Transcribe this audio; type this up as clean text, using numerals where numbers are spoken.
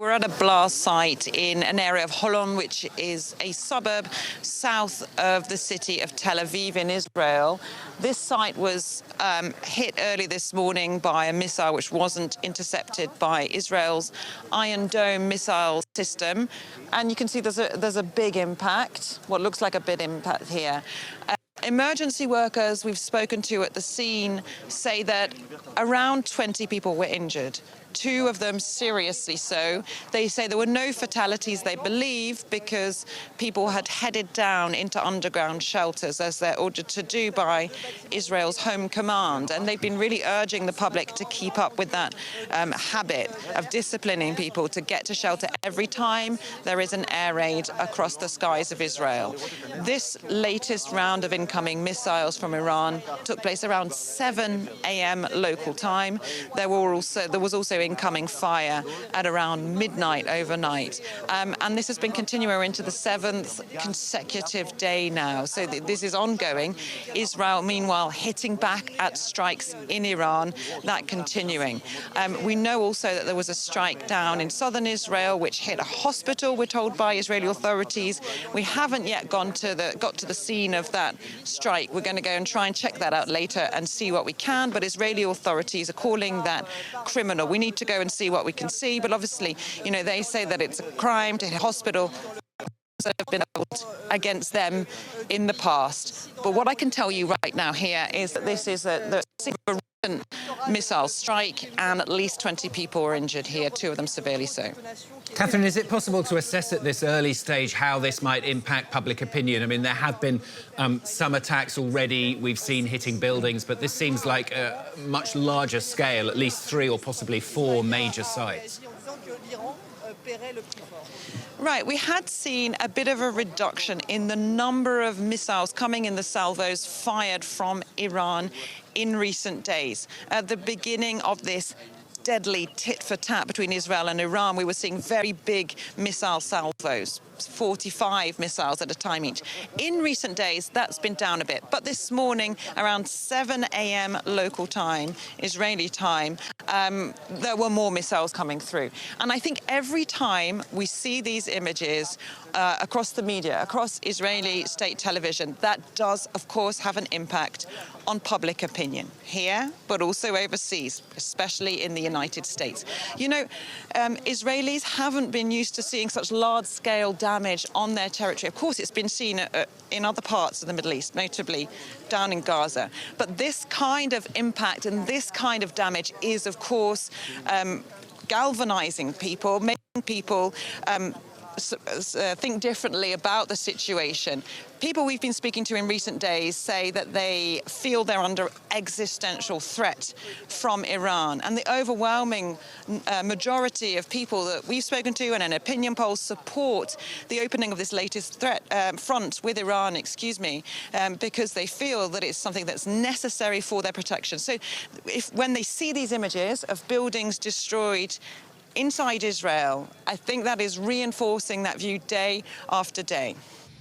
We're at a blast site in an area of Holon, which is a suburb south of the city of Tel Aviv in Israel. This site was hit early this morning by a missile which wasn't intercepted by Israel's Iron Dome missile system. And you can see there's a big impact, what looks like a big impact here. Emergency workers we've spoken to at the scene say that around 20 people were injured. 2 of them seriously so. They say there were no fatalities, they believe, because people had headed down into underground shelters, as they're ordered to do by Israel's Home Command. And they've been really urging the public to keep up with that habit of disciplining people to get to shelter every time there is an air raid across the skies of Israel. This latest round of incoming missiles from Iran took place around 7 a.m. local time. There was also incoming fire at around midnight overnight. And this has been continuing into the 7th consecutive day now. So this is ongoing. Israel, meanwhile, hitting back at strikes in Iran, that continuing. We know also that there was a strike down in southern Israel, which hit a hospital, we're told by Israeli authorities. We haven't yet got to the scene of that strike. We're going to go and try and check that out later and see what we can. But Israeli authorities are calling that criminal. We need to go and see what we can see. But obviously, you know, they say that it's a crime to hit a hospital that have been held against them in the past. But what I can tell you right now here is that this is the recent missile strike, and at least 20 people were injured here, 2 of them severely so. Catherine, is it possible to assess at this early stage how this might impact public opinion? I mean, there have been some attacks already we've seen hitting buildings, but this seems like a much larger scale, at least 3 or possibly 4 major sites. Right, we had seen a bit of a reduction in the number of missiles coming in the salvos fired from Iran in recent days. At the beginning of this deadly tit-for-tat between Israel and Iran, we were seeing very big missile salvos, 45 missiles at a time each. In recent days, that's been down a bit. But this morning, around 7 a.m. local time, Israeli time, there were more missiles coming through. And I think every time we see these images across the media, across Israeli state television, that does, of course, have an impact on public opinion here, but also overseas, especially in the United States. You know, Israelis haven't been used to seeing such large-scale damage on their territory. Of course, it's been seen in other parts of the Middle East, notably down in Gaza. But this kind of impact and this kind of damage is, of course, galvanizing people, making people think differently about the situation. People we've been speaking to in recent days say that they feel they're under existential threat from Iran. And the overwhelming majority of people that we've spoken to and in opinion polls support the opening of this latest front with Iran, because they feel that it's something that's necessary for their protection. So when they see these images of buildings destroyed inside Israel, I think that is reinforcing that view day after day.